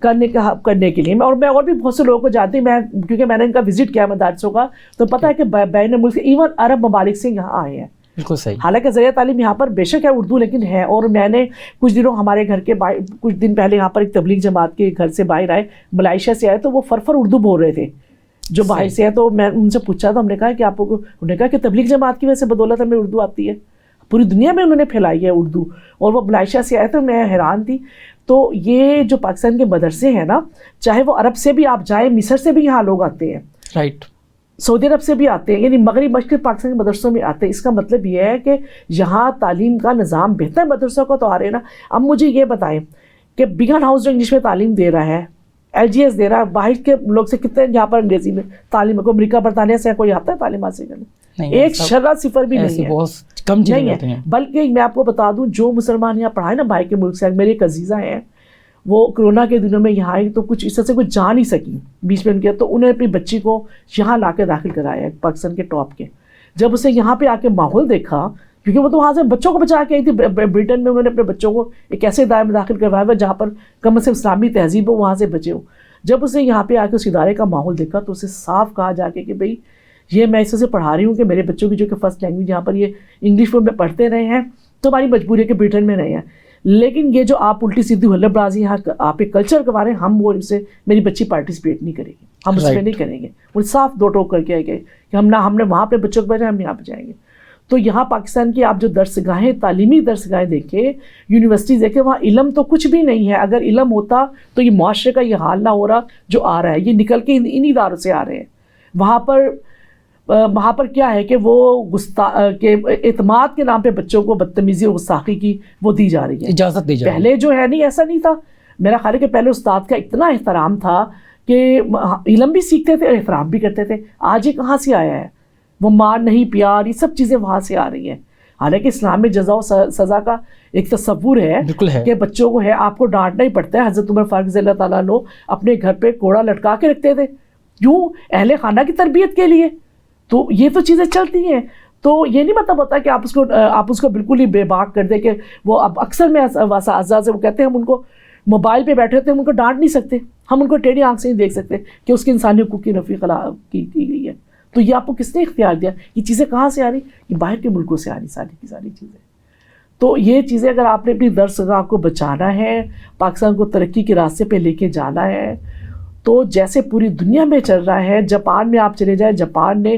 کرنے کے لیے. میں اور بھی بہت سے لوگوں کو جانتی ہوں, کیونکہ میں نے ان کا وزٹ کیا مدارسوں کا, تو پتہ ہے کہ بین ملک ایون عرب ممالک سے یہاں آئے ہیں. بالکل صحیح. حالانکہ ذریعہ تعلیم یہاں پر بے شک ہے اردو, لیکن ہے. اور میں نے کچھ دنوں ہمارے گھر کے کچھ دن پہلے یہاں پر ایک تبلیغ جماعت کے گھر سے باہر آئے, ملائیشیا سے آئے, تو وہ فرفر اردو بول رہے تھے جو باہر سے ہے. تو میں ان سے پوچھا, تو ہم نے کہا کہ آپ کو, انہوں نے کہا کہ تبلیغ جماعت کی وجہ سے بدولت ہمیں اردو آتی ہے, پوری دنیا میں انہوں نے پھیلائی ہے اردو, اور وہ ملائیشیا سے آئے تو میں حیران تھی. تو یہ جو پاکستان کے مدرسے ہیں نا, چاہے وہ عرب سے بھی آپ جائیں, مصر سے بھی یہاں لوگ آتے ہیں, رائٹ, سعودی عرب سے بھی آتے ہیں, یعنی مغرب مشرق پاکستان کے مدرسوں میں آتے ہیں. اس کا مطلب یہ ہے کہ یہاں تعلیم کا نظام بہتر, مدرسوں کا تو آ رہے ہیں نا. اب مجھے یہ بتائیں کہ بگن ہاؤس جو انگلش میں تعلیم دے رہا ہے, LGS دے رہا ہے, باہر کے لوگ سے کتنے یہاں پر انگریزی میں تعلیم کو, امریکہ برطانیہ سے کوئی آتا ہے تعلیم حاصل کرنے؟ ایک شرح صفر بھی نہیں ہے, بہت کم چیزیں ہوتی ہیں. بلکہ میں آپ کو بتا دوں, جو مسلمان یہاں پڑھائے نا باہر کے ملک سے, میرے ایک عزیزہ ہیں وہ کرونا کے دنوں میں یہاں آئی تو کچھ اس طرح سے کچھ جا نہیں سکی بیچ میں ان کے, تو انہوں نے اپنی بچی کو یہاں لا کے داخل کرایا پاکستان کے ٹاپ کے. جب اسے یہاں پہ آ کے ماحول دیکھا, کیونکہ وہ تو وہاں سے بچوں کو بچا کے آئی تھی, برٹن میں انہوں نے اپنے بچوں کو ایک ایسے ادارے میں داخل کروایا ہوا جہاں پر کم از کم اسلامی تہذیب ہو, وہاں سے بچے ہو. جب اسے یہاں پہ آ کے اس ادارے کا ماحول دیکھا تو اسے صاف کہا جا کے کہ بھئی یہ میں اس طرح سے پڑھا رہی ہوں کہ میرے بچوں کی جو کہ فرسٹ لینگویج یہاں پر یہ انگلش میں پڑھتے رہے ہیں, تو ہماری مجبوری ہے کہ برٹن میں رہے ہیں, لیکن یہ جو آپ الٹی سیدھی حلب بازی یہاں آپ ایک کلچر کروا رہے ہیں, ہم وہ ان سے, میری بچی پارٹیسپیٹ نہیں کرے گی, ہم اس میں نہیں کریں گے. وہ صاف دو ٹوک کر کے آئے گئے کہ ہم نے وہاں اپنے بچوں کو بھیجا, ہم یہاں پہ جائیں گے. تو یہاں پاکستان کی آپ جو درسگاہیں, تعلیمی درسگاہیں دیکھیں, یونیورسٹیز دیکھیں, وہاں علم تو کچھ بھی نہیں ہے. اگر علم ہوتا تو یہ معاشرے کا یہ حال نہ ہو رہا جو آ رہا ہے, یہ نکل کے انہی اداروں سے آ رہے ہیں. وہاں پر کیا ہے کہ وہ کہ اعتماد کے نام پہ بچوں کو بدتمیزی اور گستاخی کی وہ دی جا رہی ہے, اجازت دی جا رہی ہے. پہلے جو ہے نہیں, ایسا نہیں تھا. میرا خیال ہے کہ پہلے استاد کا اتنا احترام تھا کہ علم بھی سیکھتے تھے اور احترام بھی کرتے تھے. آج یہ کہاں سے آیا ہے؟ وہ مار نہیں, پیار, یہ سب چیزیں وہاں سے آ رہی ہیں. حالانکہ اسلام میں جزا و سزا کا ایک تصور ہے بالکل ہے کہ بچوں کو ہے آپ کو ڈانٹنا ہی پڑتا ہے. حضرت عمر فاروق رضی اللہ تعالیٰ عنہ اپنے گھر پہ کوڑا لٹکا کے رکھتے تھے, کیوں؟ اہل خانہ کی تربیت کے لیے. تو یہ تو چیزیں چلتی ہیں. تو یہ نہیں مطلب ہوتا کہ آپ اس کو بالکل ہی بے باک کر دیں کہ وہ اب اکثر میں اساتذہ سے وہ کہتے ہیں ہم ان کو موبائل پہ بیٹھے ہوتے ہیں, ہم ان کو ڈانٹ نہیں سکتے, ہم ان کو ٹیڑھی آنکھ سے نہیں دیکھ سکتے کہ اس کے انسانی حقوق کی نفی کی گئی ہے. تو یہ آپ کو کس نے اختیار دیا؟ یہ چیزیں کہاں سے آ رہی؟ یہ باہر کے ملکوں سے آ رہی ساری کی ساری چیزیں. تو یہ چیزیں اگر آپ نے اپنی درسگاہ کو بچانا ہے, پاکستان کو ترقی کے راستے پہ لے کے جانا ہے, تو جیسے پوری دنیا میں چل رہا ہے, جاپان میں آپ چلے جائیں, جاپان نے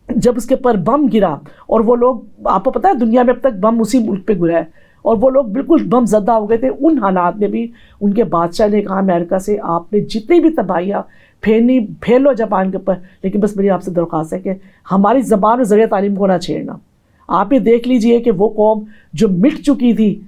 جب اس کے پر بم گرا اور وہ لوگ, آپ کو پتہ ہے دنیا میں اب تک بم اسی ملک پہ گرا ہے, اور وہ لوگ بالکل بم زدہ ہو گئے تھے, ان حالات میں بھی ان کے بادشاہ نے کہا امریکہ سے آپ نے جتنی بھی تباہیاں پھیل لو جاپان کے اوپر, لیکن بس میری آپ سے درخواست ہے کہ ہماری زبان اور ذریعہ تعلیم کو نہ چھیڑنا. آپ یہ دیکھ لیجئے کہ وہ قوم جو مٹ چکی تھی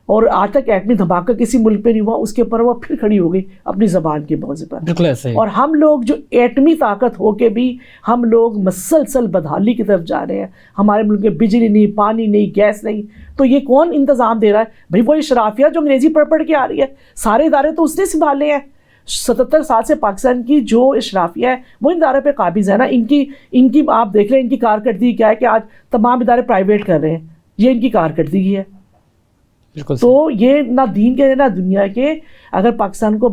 اور آج تک ایٹمی دھماکہ کسی ملک پہ نہیں ہوا, اس کے اوپر وہ پھر کھڑی ہو گئی اپنی زبان کے موضوع پر. بالکل ایسے ہی. اور ہم لوگ جو ایٹمی طاقت ہو کے بھی ہم لوگ مسلسل بدحالی کی طرف جا رہے ہیں. ہمارے ملک میں بجلی نہیں, پانی نہیں, گیس نہیں, تو یہ کون انتظام دے رہا ہے؟ بھائی وہ اشرافیہ جو انگریزی پڑھ کے آ رہی ہے, سارے ادارے تو اس نے سنبھالے ہیں. 77 سال سے پاکستان کی جو اشرافیہ ہے وہ ان ادارے پہ قابض ہے نا. ان کی آپ دیکھ لیں ان کی کارکردگی کیا ہے کہ آج تمام ادارے پرائیویٹ کر رہے ہیں, یہ ان کی کارکردگی ہے. تو یہ نہ دین کے نہ دنیا کے. اگر پاکستان کو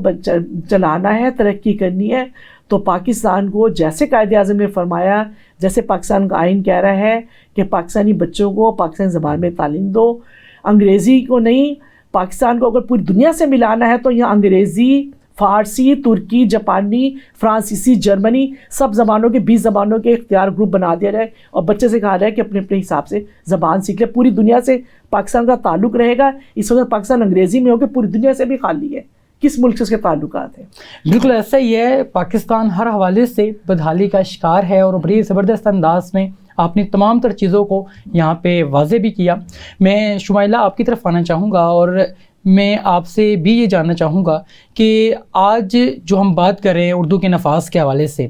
چلانا ہے, ترقی کرنی ہے, تو پاکستان کو جیسے قائد اعظم نے فرمایا, جیسے پاکستان کا آئین کہہ رہا ہے کہ پاکستانی بچوں کو پاکستانی زبان میں تعلیم دو, انگریزی کو نہیں. پاکستان کو اگر پوری دنیا سے ملانا ہے تو یہاں انگریزی, فارسی, ترکی, جاپانی, فرانسیسی, جرمنی, سب زبانوں کے 20 زبانوں کے اختیار گروپ بنا دیا جائے, اور بچے سے کہا جائے کہ اپنے اپنے حساب سے زبان سیکھ لے. پوری دنیا سے پاکستان کا تعلق رہے گا. اس وقت پاکستان انگریزی میں ہو کہ پوری دنیا سے بھی خالی ہے, کس ملک سے اس کے تعلقات ہیں. بالکل ایسا ہی ہے. پاکستان ہر حوالے سے بدحالی کا شکار ہے, اور بڑی زبردست انداز میں آپ نے تمام تر چیزوں کو یہاں پہ واضح بھی کیا. میں شمائلہ آپ کی طرف آنا چاہوں گا, اور میں آپ سے بھی یہ جاننا چاہوں گا کہ آج جو ہم بات کر رہے ہیں اردو کے نفاذ کے حوالے سے,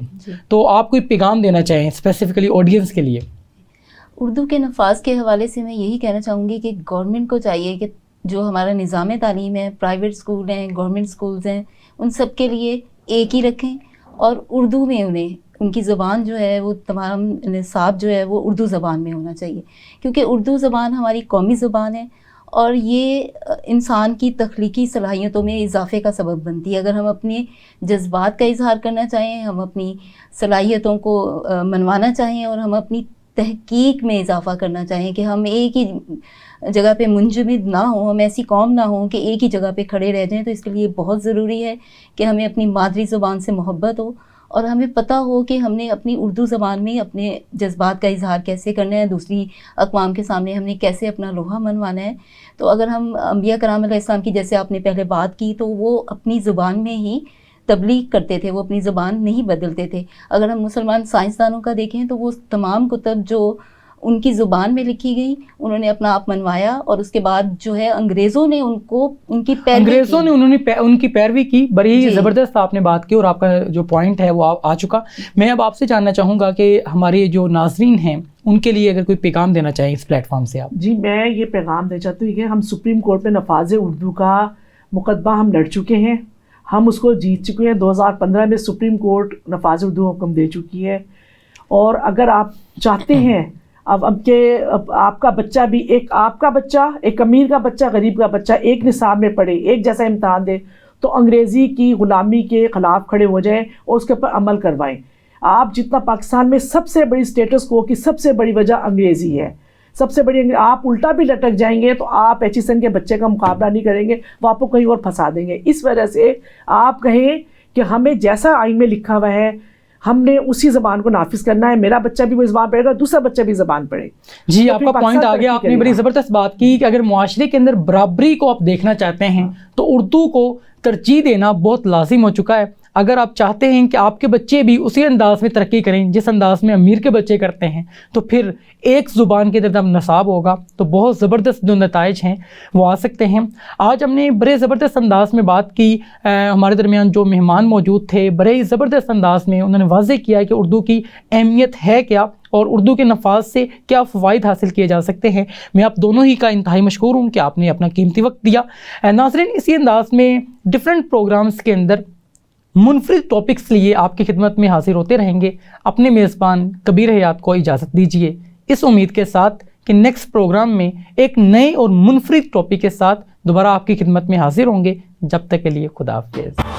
تو آپ کوئی پیغام دینا چاہیں اسپیسیفکلی آڈینس کے لیے؟ اردو کے نفاذ کے حوالے سے میں یہی کہنا چاہوں گی کہ گورنمنٹ کو چاہیے کہ جو ہمارا نظام تعلیم ہے, پرائیویٹ اسکول ہیں, گورنمنٹ اسکولز ہیں, ان سب کے لیے ایک ہی رکھیں, اور اردو میں ان کی زبان جو ہے وہ تمام نصاب جو ہے وہ اردو زبان میں ہونا چاہیے, کیونکہ اردو زبان ہماری قومی زبان ہے, اور یہ انسان کی تخلیقی صلاحیتوں میں اضافے کا سبب بنتی ہے. اگر ہم اپنے جذبات کا اظہار کرنا چاہیں, ہم اپنی صلاحیتوں کو منوانا چاہیں, اور ہم اپنی تحقیق میں اضافہ کرنا چاہیں کہ ہم ایک ہی جگہ پہ منجمد نہ ہوں, ہم ایسی قوم نہ ہوں کہ ایک ہی جگہ پہ کھڑے رہ جائیں, تو اس کے لیے بہت ضروری ہے کہ ہمیں اپنی مادری زبان سے محبت ہو, اور ہمیں پتہ ہو کہ ہم نے اپنی اردو زبان میں اپنے جذبات کا اظہار کیسے کرنا ہے, دوسری اقوام کے سامنے ہم نے کیسے اپنا لوہا منوانا ہے. تو اگر ہم انبیاء کرام علیہ السلام کی جیسے آپ نے پہلے بات کی, تو وہ اپنی زبان میں ہی تبلیغ کرتے تھے, وہ اپنی زبان نہیں بدلتے تھے. اگر ہم مسلمان سائنسدانوں کا دیکھیں تو وہ تمام کتب جو ان کی زبان میں لکھی گئی, انہوں نے اپنا آپ منوایا, اور اس کے بعد جو ہے انگریزوں نے ان کی پیروی کی. بڑی زبردست آپ نے بات کی, اور آپ کا جو پوائنٹ ہے وہ آ چکا. میں اب آپ سے جاننا چاہوں گا کہ ہمارے جو ناظرین ہیں ان کے لیے اگر کوئی پیغام دینا چاہیں اس پلیٹ فارم سے آپ. جی, میں یہ پیغام دینا چاہتی ہوں کہ ہم سپریم کورٹ میں نفاذ اردو کا مقدمہ ہم لڑ چکے ہیں, ہم اس کو جیت چکے ہیں. 2015 میں سپریم کورٹ نفاذ اردو حکم دے چکی ہے, اور اگر آپ چاہتے ہیں اب کہ آپ کا بچہ بھی, ایک آپ کا بچہ, ایک امیر کا بچہ, غریب کا بچہ ایک نصاب میں پڑھے, ایک جیسا امتحان دے, تو انگریزی کی غلامی کے خلاف کھڑے ہو جائیں اور اس کے اوپر عمل کروائیں. آپ جتنا پاکستان میں سب سے بڑی اسٹیٹس کو کی سب سے بڑی وجہ انگریزی ہے, سب سے بڑی آپ الٹا بھی لٹک جائیں گے تو آپ ایچیسن کے بچے کا مقابلہ نہیں کریں گے, وہ آپ کو کہیں اور پھنسا دیں گے. اس وجہ سے آپ کہیں کہ ہمیں جیسا آئین میں لکھا ہوا ہے ہم نے اسی زبان کو نافذ کرنا ہے. میرا بچہ بھی وہ زبان پڑھے گا, دوسرا بچہ بھی زبان پڑھے. جی, آپ کا پوائنٹ آ گیا. آپ نے بڑی زبردست بات کی کہ اگر معاشرے کے اندر برابری کو آپ دیکھنا چاہتے ہیں تو اردو کو ترجیح دینا بہت لازم ہو چکا ہے. اگر آپ چاہتے ہیں کہ آپ کے بچے بھی اسی انداز میں ترقی کریں جس انداز میں امیر کے بچے کرتے ہیں، تو پھر ایک زبان کے اندر نصاب ہوگا تو بہت زبردست جو نتائج ہیں وہ آ سکتے ہیں۔ آج ہم نے بڑے زبردست انداز میں بات کی، ہمارے درمیان جو مہمان موجود تھے بڑے زبردست انداز میں انہوں نے واضح کیا کہ اردو کی اہمیت ہے کیا اور اردو کے نفاذ سے کیا فوائد حاصل کیے جا سکتے ہیں۔ میں آپ دونوں ہی کا انتہائی مشکور ہوں کہ آپ نے اپنا قیمتی وقت دیا۔ ناظرین، اسی انداز میں ڈفرینٹ پروگرامز کے اندر منفرد ٹاپکس لیے آپ کی خدمت میں حاضر ہوتے رہیں گے۔ اپنے میزبان کبیر حیات کو اجازت دیجیے، اس امید کے ساتھ کہ نیکسٹ پروگرام میں ایک نئے اور منفرد ٹاپک کے ساتھ دوبارہ آپ کی خدمت میں حاضر ہوں گے۔ جب تک کے لیے خدا حافظ۔